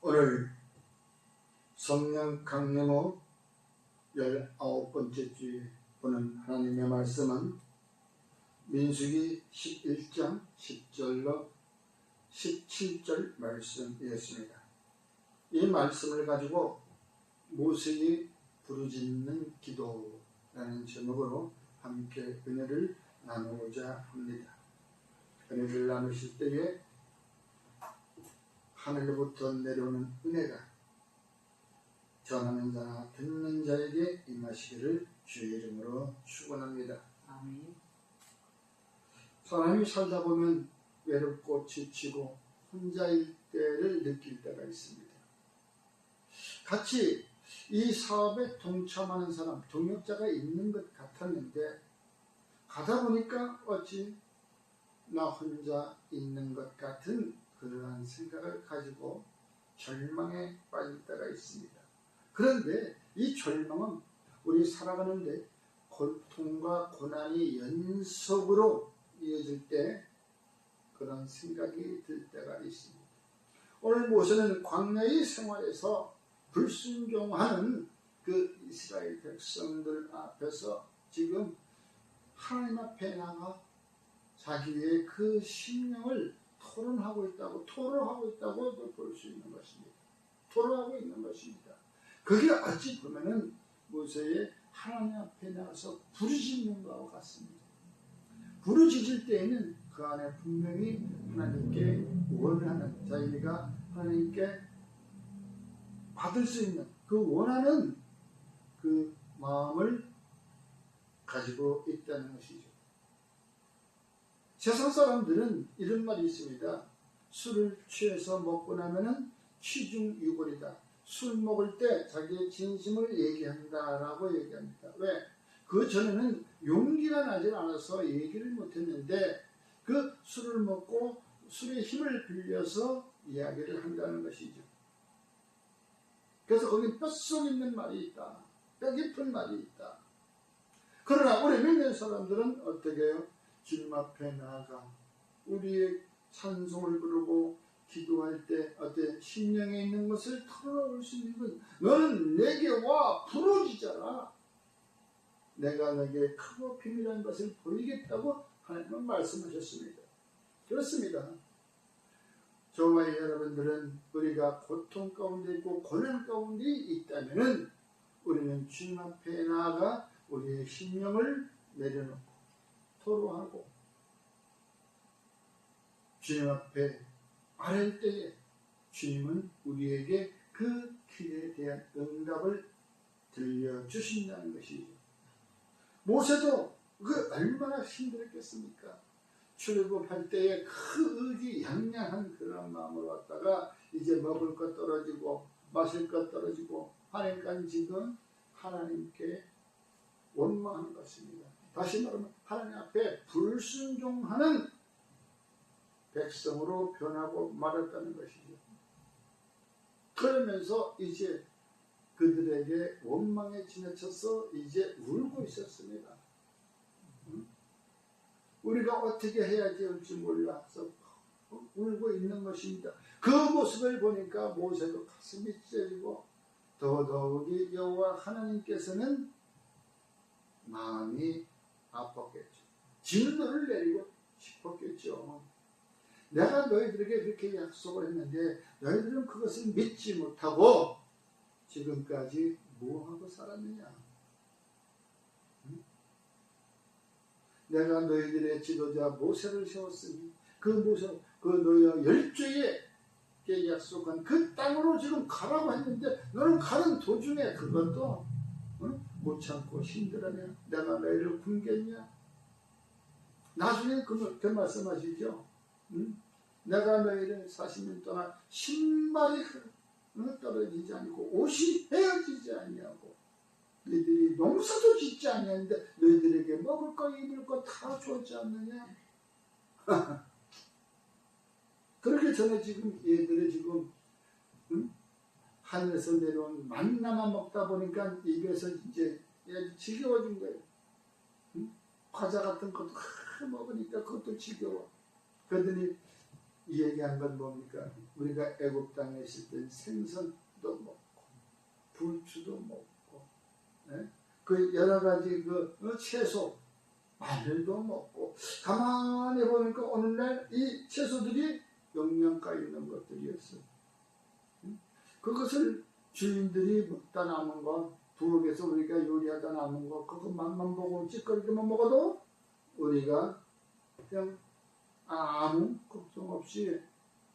오늘 성령 강림후 19번째 주에 보는 하나님의 말씀은 민수기 11장 10절로 17절 말씀이었습니다. 이 말씀을 가지고 모세의 부르짖는 기도라는 제목으로 함께 은혜를 나누고자 합니다. 은혜를 나누실 때에 하늘로부터 내려오는 은혜가 전하는 자나 듣는 자에게 임하시기를 주의 이름으로 축원합니다. 아멘. 사람이 살다 보면 외롭고 지치고 혼자일 때를 느낄 때가 있습니다. 같이 이 사업에 동참하는 사람, 동역자가 있는 것 같았는데 가다 보니까 어찌 나 혼자 있는 것 같은 그러한 생각을 가지고 절망에 빠질 때가 있습니다. 그런데 이 절망은 우리 살아가는데 고통과 고난이 연속으로 이어질 때 그런 생각이 들 때가 있습니다. 오늘 모세는 광야의 생활에서 불순종하는 그 이스라엘 백성들 앞에서 지금 하나님 앞에 나가 자기의 그 심령을 토론하고 있다고 볼 수 있는 것입니다. 토론하고 있는 것입니다. 그게 어찌 보면은 모세의 하나님 앞에 나가서 부르짖는 것과 같습니다. 부르짖을 때에는 그 안에 분명히 하나님께 원하는 자기가 하나님께 받을 수 있는 그 원하는 그 마음을 가지고 있다는 것이죠. 세상 사람들은 이런 말이 있습니다. 술을 취해서 먹고 나면은 취중유골이다. 술 먹을 때 자기의 진심을 얘기한다라고 얘기합니다. 왜? 그 전에는 용기가 나지 않아서 얘기를 못했는데 그 술을 먹고 술의 힘을 빌려서 이야기를 한다는 것이죠. 그래서 거기 뼛속 있는 말이 있다. 뼈 깊은 말이 있다. 그러나 우리 믿는 사람들은 어떻게 해요? 주님 앞에 나아가 우리의 찬송을 부르고 기도할 때 어때 심령에 있는 것을 털어놓을 수 있는 것. 너는 내게 와 부르짖어라. 내가 너에게 크고 비밀한 것을 보이겠다고 하나님은 말씀하셨습니다. 그렇습니다. 저와 여러분들은 우리가 고통 가운데 있고 고난 가운데 있다면 우리는 주님 앞에 나아가 우리의 심령을 내려놓고 토로하고 주님 앞에 아랠 때에 주님은 우리에게 그 길에 대한 응답을 들려주신다는 것이죠. 모세도 그 얼마나 힘들었겠습니까? 출애굽할 때에 그 의기양양한 그런 마음으로 왔다가 이제 먹을 것 떨어지고 마실 것 떨어지고 하니까 지금 하나님께 원망하는 것입니다. 다시 말하면 하나님 앞에 불순종하는 백성으로 변하고 말았다는 것이죠. 그러면서 이제 그들에게 원망에 지나쳐서 이제 울고 있었습니다. 우리가 어떻게 해야 될지 몰라서 울고 있는 것입니다. 그 모습을 보니까 모세도 가슴이 찢어지고 더더욱이 여호와 하나님께서는 마음이 아팠겠죠. 진노를 내리고 싶었겠죠. 내가 너희들에게 이렇게 약속을 했는데 너희들은 그것을 믿지 못하고 지금까지 뭐하고 살았느냐. 내가 너희들의 지도자 모세를 세웠으니 그 모세, 그 너희가 열조에 약속한 그 땅으로 지금 가라고 했는데 너는 가는 도중에 그것도 못 참고 힘들어냐? 내가 너희를 굶겠냐? 나중에 그 말씀하시죠. 내가 너희를 40년 동안 신발이 떨어지지 않고 옷이 헤어지지 아니하고 너희들이 농사도 짓지 아니하는데 너희들에게 먹을 거 입을 거 다 줬지 않느냐? 그렇게 전에 지금 얘들이 지금 하늘에서 내려온 만나만 먹다 보니까 입에서 이제 지겨워진 거예요. 과자 같은 것도 먹으니까 그것도 지겨워. 그러더니 이 얘기한 건 뭡니까? 우리가 애굽 땅에 있을 때 생선도 먹고 불추도 먹고, 네? 그 여러 가지 그 채소, 마늘도 먹고, 가만히 보니까 오늘날 이 채소들이 영양가 있는 것들이었어요. 그것을 주인들이 먹다 남은 거, 부엌에서 우리가 요리하다 남은 거, 그것만 보고 찌꺼기만 먹어도 우리가 그냥 아무 걱정 없이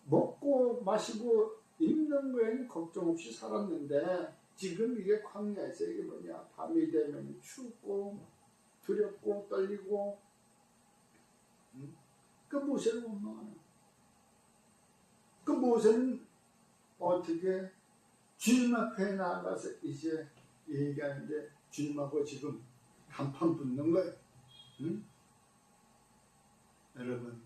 먹고 마시고 입는 거에는 걱정 없이 살았는데, 지금 이게 광야에서 이게 뭐냐, 밤이 되면 춥고 두렵고 떨리고, 그 모세를 원망하는, 그 모세는 어떻게 주님 앞에 나가서 이제 얘기하는데 주님하고 지금 한판 붙는 거예요. 응? 여러분,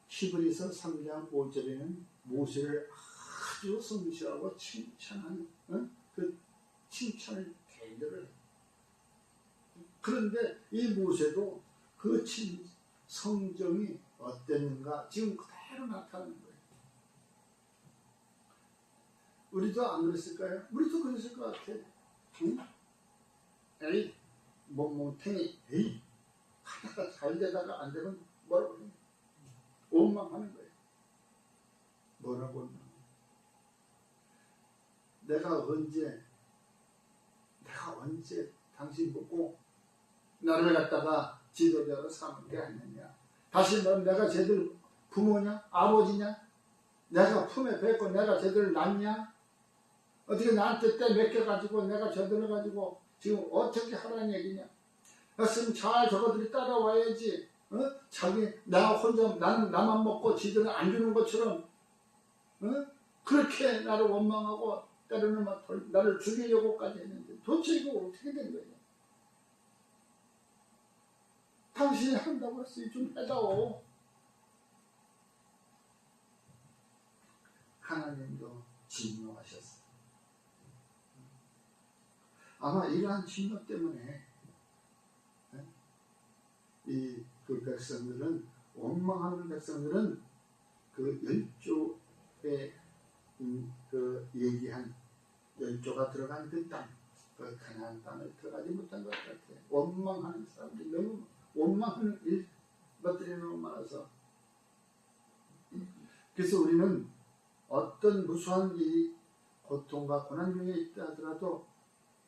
히브리서 3장 5절에는 모세를 아주 성실하고 칭찬하는, 그 칭찬을 대들을 해요. 그런데 이 모세도 그 성정이 어땠는가 지금 그대로 나타나는 거예요. 우리도 안 그랬을까요? 우리도 그랬을 것 같아. 응? 에이, 멍멍탱이, 에이, 하다가 잘 되다가 안 되면 뭐라고 해요? 원망하는 거예요. 뭐라고 원망? 내가 언제 당신 보고 나를 갖다가 지도자로 삼은 게 아니냐? 다시 넌 내가 제대로 부모냐? 아버지냐? 내가 품에 뱉고 내가 제대로 낳냐? 어떻게 나한테 때 맡겨가지고 내가 제대로 가지고 지금 어떻게 하라는 얘기냐? 그랬으면 잘 저거들이 따라와야지. 자기 나 혼자 나만 먹고 지들은 안 주는 것처럼 그렇게 나를 원망하고 때로는 막 나를 죽이려고까지 했는데 도대체 이거 어떻게 된 거예요? 당신이 한다고 했으니 좀 해다오. 하나님도 진노하셨어요. 아마 이러한 진노 때문에 그 백성들은, 원망하는 백성들은 그 열조에 그 얘기한 열조가 들어간 그 땅, 그 가나안 땅을 들어가지 못한 것 같아요. 원망하는 사람들이 너무, 원망하는 것들이 너무 많아서. 그래서 우리는 어떤 무수한 일이 고통과 고난 중에 있다 하더라도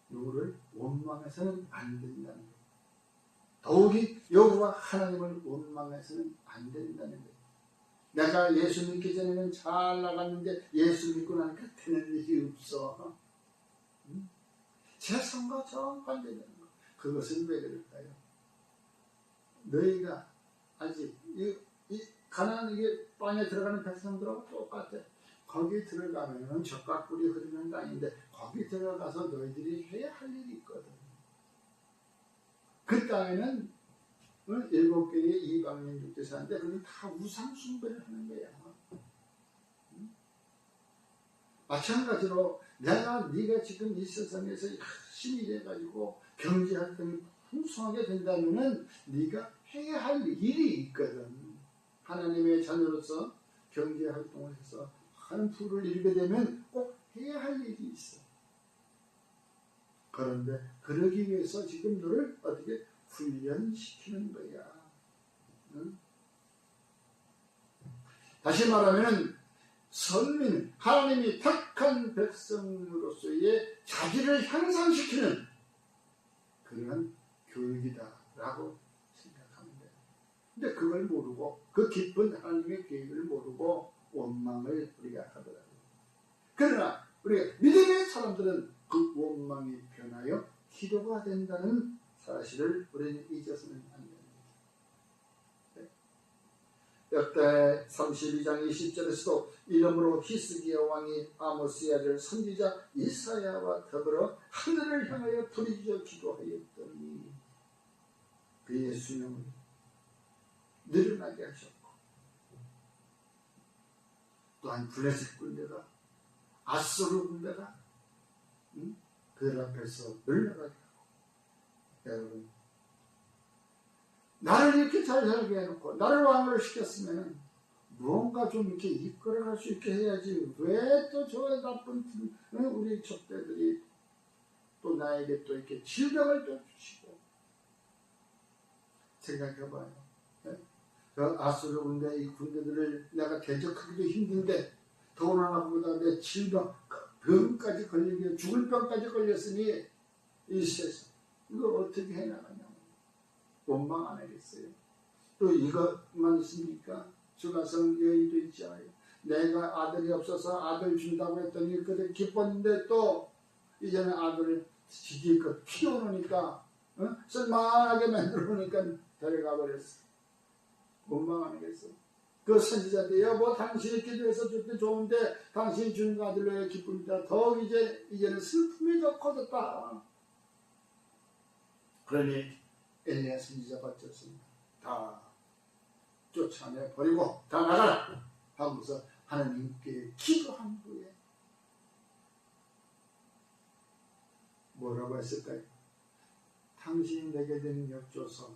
누구를 원망해서는 안 된다는 거예요. 더욱이 여호와 하나님을 원망해서는 안 된다는 거예요. 내가 예수 믿기 전에는 잘 나갔는데 예수 믿고 나니까 되는 일이 없어. 세상과 정반대되는 거. 그것은 왜 그럴까요? 너희가 아직 이 가나안 이게 땅에 들어가는 백성들하고 똑같아. 거기 들어가면은 젖과 꿀이 흐르는 땅인데 거기 들어가서 너희들이 해야 할 일이 있거든. 그 땅에는 7개의 이방인족들이 사는데 그건 다 우상 숭배를 하는 거야. 마찬가지로 네가 지금 이 세상에서 열심히 일해가지고 경제 활동이 풍성하게 된다면은 네가 해야 할 일이 있거든. 하나님의 자녀로서 경제 활동을 해서 한 부를 이루게 되면 꼭 해야 할 일이 있어. 그런데 그러기 위해서 지금 너를 어떻게 훈련시키는 거야. 응? 다시 말하면 선민, 하나님이 택한 백성으로서의 자질을 향상시키는 그런 교육이다라고 생각하면 돼요. 근데 그걸 모르고 그 깊은 하나님의 계획을 모르고 원망을 우리가 하더라고요. 그러나 우리가 믿음의 사람들은 그 원망이 변하여 기도가 된다는 사실을 우리는 잊어서는 안 됩니다. 역대 32장 20절에서도 이러므로 히스기야 왕이 아모스의 아들 선지자 이사야와 더불어 하늘을 향하여 부르짖어 기도하였더니 그의 수명을 늘어나게 하셨고, 또한 블레셋 군대가, 아수르 군대가 그들 앞에서 늘어나게 하고. 여러분, 나를 이렇게 잘 살게 해놓고 나를 왕으로 시켰으면 무언가 좀 이렇게 이끌어갈 수 있게 해야지. 왜 또 저 나쁜 우리 족대들이 또 나에게 또 이렇게 질병을 또 주시고. 생각해봐요. 네? 저 아수르 군대 이 군대들을 내가 대적하기도 힘든데 더구나 그보다 내 질병 병까지 걸리게 죽을 병까지 걸렸으니 이 세상 이걸 어떻게 해나가냐고 원망 안 하겠어요. 또 이것만 있습니까? 주가성 여인도 있지 않아요. 내가 아들이 없어서 아들 준다고 했더니 그때 기뻤는데 또 이제는 아들을 지지껏 키워놓으니까 쓸만하게 만들어놓으니까 데려가 버렸어. 원망 안 하겠어. 그 선지자한테 여보 당신이 기도해서 줬대 좋은데 당신이 주는 아들로의 기쁨이다. 더욱 이제는 슬픔이 더 커졌다. 그러니 엘리야 선지자가 어쩌습니까? 다 쫓아내 버리고 다 나가라 하고서 하나님께 기도한 후에 뭐라고 했을까요? 당신이 내게 능력 줘서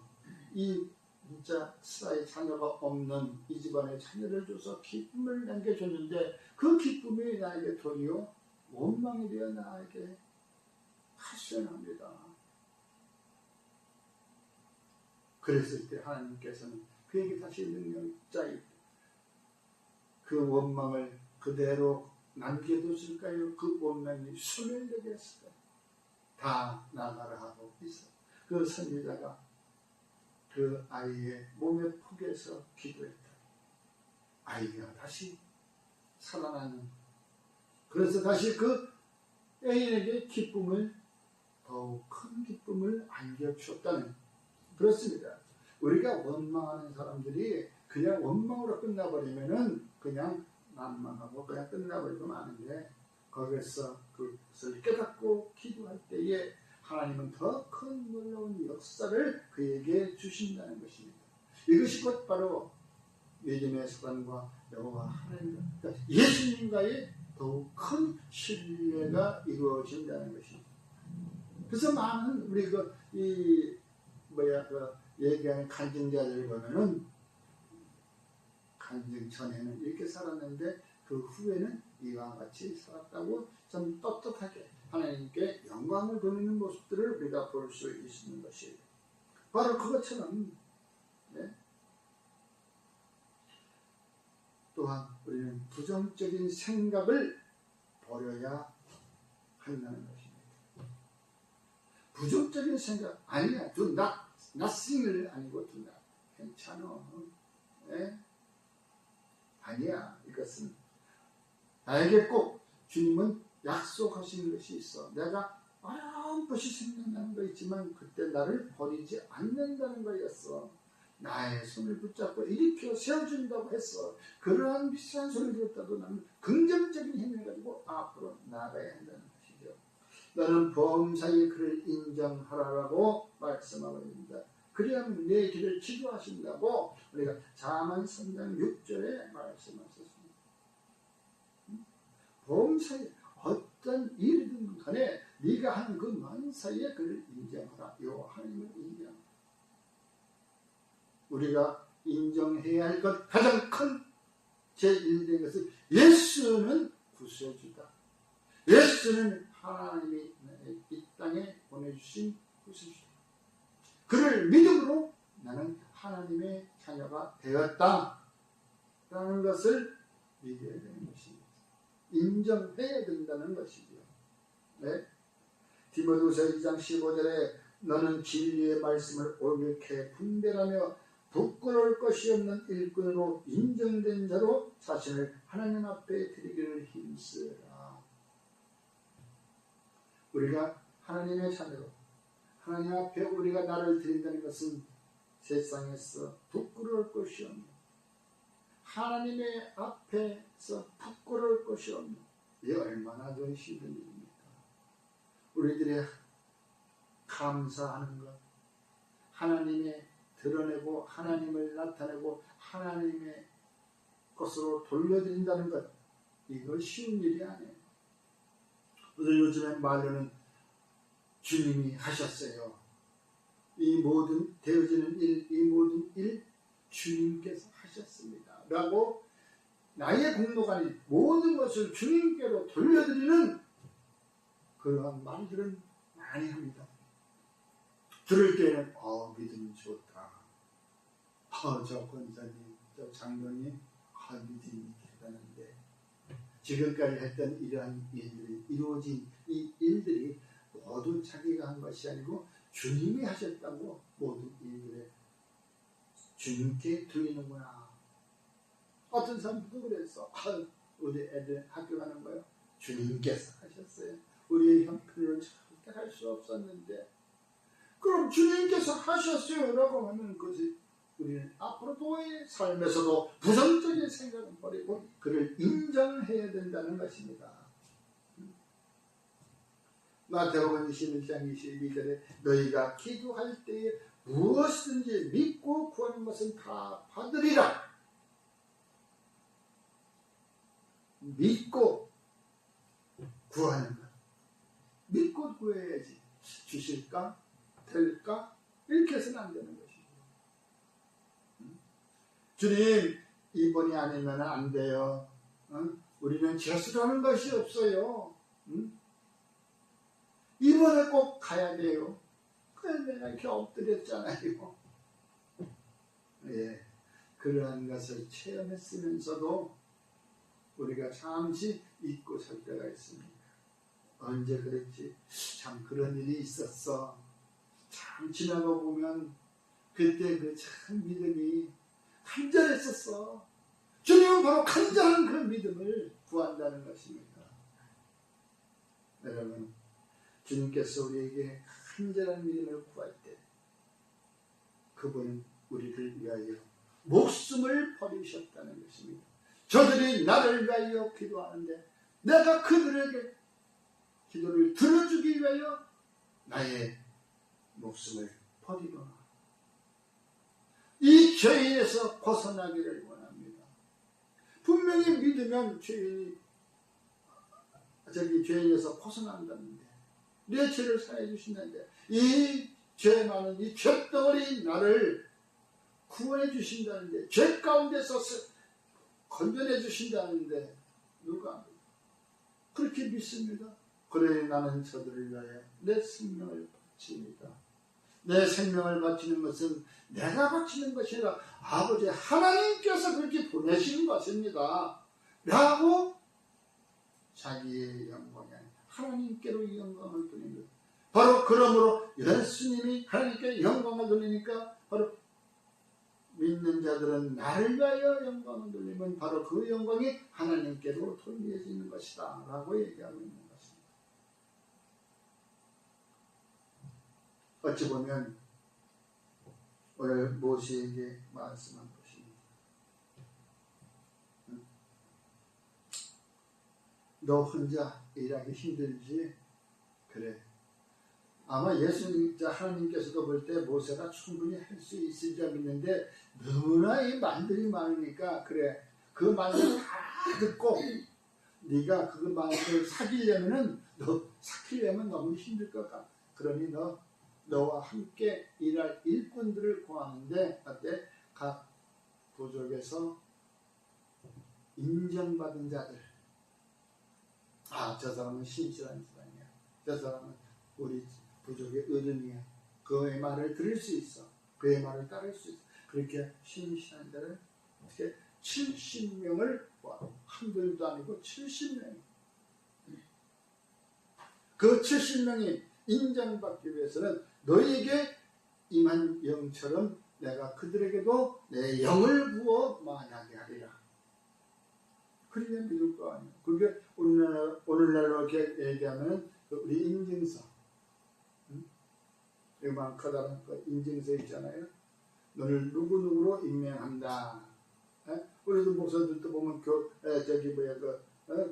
이 진짜 스라의 자녀가 없는 이 집안에 자녀를 줘서 기쁨을 남겨줬는데 그 기쁨이 나에게 도리어 원망이 되어 나에게 하소연합니다. 그랬을 때 하나님께서는 그에게 다시 능력자의 그 원망을 그대로 남겨뒀을까요? 그 원망이 소멸되게 했을까요? 다 나가라 하고 있어. 그 선지자가 그 아이의 몸에 폭에서 기도했다. 아이가 다시 살아나는. 그래서 다시 그 애인에게 기쁨을 더욱 큰 기쁨을 안겨주었다는. 그렇습니다. 우리가 원망하는 사람들이 그냥 원망으로 끝나버리면은 그냥 난망하고 그냥 끝나버리고 마는데 거기에서 그것을 깨닫고 기도할 때에 하나님은 더 큰 놀라운 역사를 그에게 주신다는 것입니다. 이것이 곧 바로 믿음의 습관과 여호와 하나님, 그러니까 예수님과의 더욱 큰 신뢰가 이루어진다는 것입니다. 그래서 많은 우리 얘기하는 간증자들을 보면은 간증 전에는 이렇게 살았는데 그 후에는 이와 같이 살았다고 좀 떳떳하게 하나님께 영광을 돌리는 모습들을 우리가 볼 수 있는 것이에요. 바로 그것처럼 또한 우리는 부정적인 생각을 버려야 한다는 것입니다. 부정적인 생각 아니야. Do nothing을 아니고 do not. 괜찮아. 아니야. 이것은 나에게 꼭 주님은 약속하시는 것이 있어. 내가 어렴풋이 생각나는 거 있지만 그때 나를 버리지 않는다는 거였어. 나의 손을 붙잡고 일으켜 세워준다고 했어. 그러한 비슷한 소리를 들었다도 나는 긍정적인 힘을 가지고 앞으로 나아가야 한다는 것이죠. 너는 범사에 그를 인정하라고 말씀하고 있습니다. 그래야만 내 길을 지도하신다고 우리가 자만 3장 6절에 말씀하셨습니다. 범사에 어떤 일이든 간에 네가 하는 그 만사에 그를 인정하라. 요 하나님을 인정. 우리가 인정해야 할 것 가장 큰 제1된 것은 예수는 구세주다. 예수는 하나님이 이 땅에 보내주신 구세주다. 그를 믿음으로 나는 하나님의 자녀가 되었다 라는 것을 믿어야 되는 것입니다. 인정해야 된다는 것이죠. 디모데후서 2장 15절에 너는 진리의 말씀을 옳게 분별하며 부끄러울 것이 없는 일꾼으로 인정된 자로 자신을 하나님 앞에 드리기를 힘쓰라. 우리가 하나님의 자녀로 하나님 앞에 우리가 나를 드린다는 것은 세상에서 부끄러울 것이 없는, 하나님의 앞에서 부끄러울 것이 없는, 이게 얼마나 더 힘든 일입니까? 우리들의 감사하는 것, 하나님의 드러내고 하나님을 나타내고 하나님의 것으로 돌려드린다는 것, 이거 쉬운 일이 아니에요. 요즘에 말로는 주님이 하셨어요. 이 모든 되어지는 일, 이 모든 일 주님께서 하셨습니다. 라고 나의 공로가 아닌 모든 것을 주님께로 돌려드리는 그러한 말들은 많이 합니다. 들을 때는 믿음이 좋다. 저 권사님, 저 장로님, 믿음이 대단한데 지금까지 했던 이러한 일들이 이루어진 이 일들이 모두 자기가 한 것이 아니고 주님이 하셨다고 모든 일들에 주님께 드리는구나. 어떤 사람도 그랬어. 우리 애들 학교 가는 거요. 주님께서 하셨어요. 우리의 형편으로 절대 할 수 없었는데 그럼 주님께서 하셨어요 라고 하면 그것이 우리는 앞으로도의 삶에서도 부정적인 생각을 버리고 그를 인정해야 된다는 것입니다. 마태복음 21장 22절에 너희가 기도할 때에 무엇이든지 믿고 구하는 것은 다 받으리라. 믿고 구하는 것. 믿고 구해야지. 주실까? 될까? 이렇게 해서는 안 되는 것이죠. 주님, 이번이 아니면 안 돼요. 우리는 재수라는 것이 없어요. 이번에 꼭 가야 돼요. 그래 내가 이렇게 엎드렸잖아요. 예, 그러한 것을 체험했으면서도 우리가 잠시 잊고 살 때가 있습니다. 언제 그랬지? 참 그런 일이 있었어. 참 지나고 보면 그때 그 참 믿음이 간절했었어. 주님은 바로 간절한 그 믿음을 구한다는 것입니다. 여러분, 주님께서 우리에게 간절한 믿음을 구할 때 그분은 우리를 위하여 목숨을 버리셨다는 것입니다. 저들이 나를 위하여 기도하는데 내가 그들에게 기도를 들어주기 위하여 나의 목숨을 버리거나 이 죄인에서 벗어나기를 원합니다. 분명히 믿으면 죄인에서 벗어난다는데 내 죄를 사해 주신다는데 이 죄 많은 이 죄덩어리 나를 구원해 주신다는데 죄 가운데서 건져내 주신다는데 누가 그렇게 믿습니다. 그래 나는 저들을 위하여 내 생명을 바칩니다. 내 생명을 바치는 것은 내가 바치는 것이 아니라 아버지 하나님께서 그렇게 보내신 것입니다. 라고 자기의 영광이 아니라 하나님께로 이 영광을 돌리는 것. 바로 그러므로 예수님이 하나님께 영광을 돌리니까 바로 믿는 자들은 나를 위하여 영광을 돌리면 바로 그 영광이 하나님께로 돌려지는 것이다 라고 얘기하고 있는 것입니다. 어찌 보면 오늘 모세에게 말씀한 것입니다. 너 혼자 일하기 힘들지? 그래. 아마 예수님, 하나님께서도 볼 때 모세가 충분히 할 수 있을 줄 믿는데 너무나 이 말들이 많으니까 그래. 그 말을 다 듣고 네가 그 말을 사귀려면 너무 힘들 것 같아. 그러니 너와 함께 일할 일꾼들을 구하는데 어때? 각 부족에서 인정받은 자들. 저 사람은 신실한 사람이야. 저 사람은 우리 부족의 어른이야. 그의 말을 들을 수 있어. 그의 말을 따를 수 있어. 그렇게 신실한 자를 어떻게 70명을 한둘도 아니고 70명. 그 70명이 인정받기 위해서는 너희에게 임한 영처럼 내가 그들에게도 내 영을 부어 만하게 하리라. 그래야 믿을 거 아니에요. 그게 오늘날로 이렇게 얘기하면 우리 인증서. 이만 커다란 인증서 있잖아요. 너를 누구누구로 임명한다. 우리도 목사들도 보면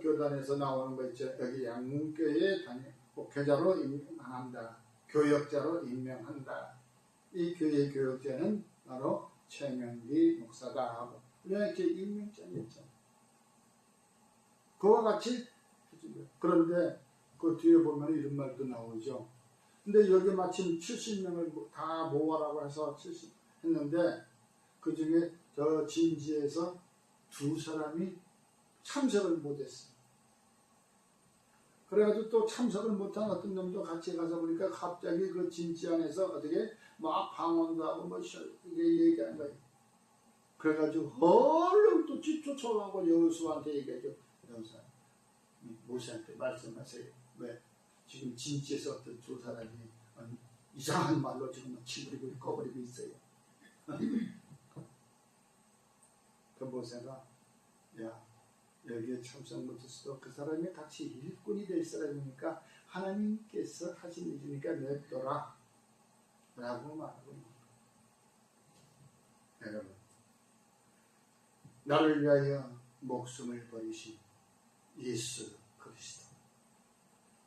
교단에서 나오는 거 있죠. 여기 양문교회에 목회자로 임명한다. 교역자로 임명한다. 이 교회 교역자는 바로 최명기 목사다 하고 이렇게 임명장이 있죠. 그와 같이 그런데 그 뒤에 보면 이런 말도 나오죠. 근데 여기 마침 70명을 다 모아라고 해서 70 했는데 그 중에 저 진지에서 2사람이 참석을 못했어요. 그래가지고 또 참석을 못한 어떤 놈도 같이 가서 보니까 갑자기 그 진지 안에서 어떻게 막 방언도 하고 뭐 이게 얘기하는 거예요. 그래가지고 얼른 또 쫓아가고 여호수아한테 얘기하죠. 여호수아, 모세한테 말씀하세요. 왜? 지금 진지에서 어떤 2사람이 이상한 말로 지금 치부리고 꺼버리고 있어요. 그 모세가 야, 여기에 참석 못했어도 그 사람이 같이 일꾼이 될 사람이니까 하나님께서 하신 일이니까 냅둬라 라고 말하고 있는 거예요. 여러분, 나를 위하여 목숨을 버리신 예수 그리스도,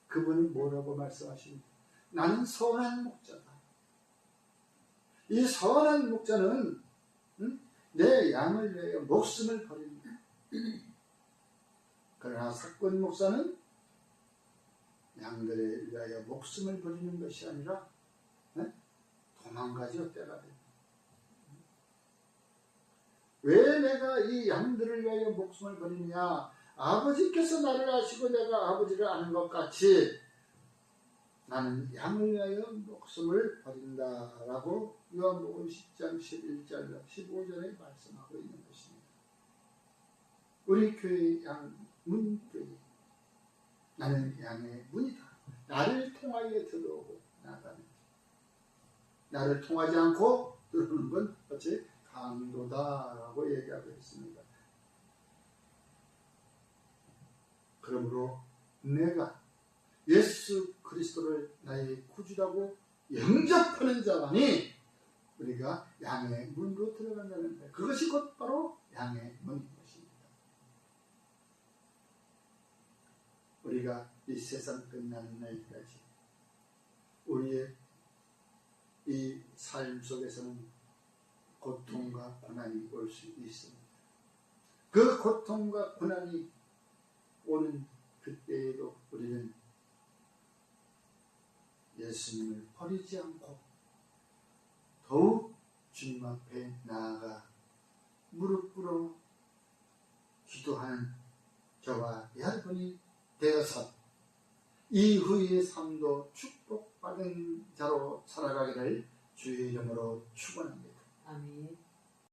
그분이 뭐라고 말씀하십니까? 나는 선한 목자다. 이 선한 목자는 내 양을 위하여 목숨을 버립니다. 그러나 사건 목사는 양들에 위하여 목숨을 버리는 것이 아니라 도망가죠. 때가 됩니다. 왜 내가 이 양들을 위하여 목숨을 버리느냐? 아버지께서 나를 아시고 내가 아버지를 아는 것 같이 나는 양을 위하여 목숨을 버린다라고 요한복음 10장 11절 15절에 말씀하고 있는 것입니다. 우리 교회 양 문교회, 나는 양의 문이다. 나를 통하여 들어오고 나가는, 나를 통하지 않고 들어오는 건 어째 강도다라고 얘기하고 있습니다. 그러므로 내가 예수 그리스도를 나의 구주라고 영접하는 자만이 우리가 양의 문으로 들어간다는 거예요. 그것이 곧 바로 양의 문인 것입니다. 우리가 이 세상 끝나는 날까지 우리의 이 삶 속에서는 고통과 고난이 올 수 있습니다. 그 고통과 고난이 오는 그때에도 우리는 예수님을 버리지 않고 더욱 주님 앞에 나아가 무릎 꿇어 기도하는 저와 여러분이 되어서 이후의 삶도 축복받은 자로 살아가기를 주의 이름으로 축원합니다. 아멘.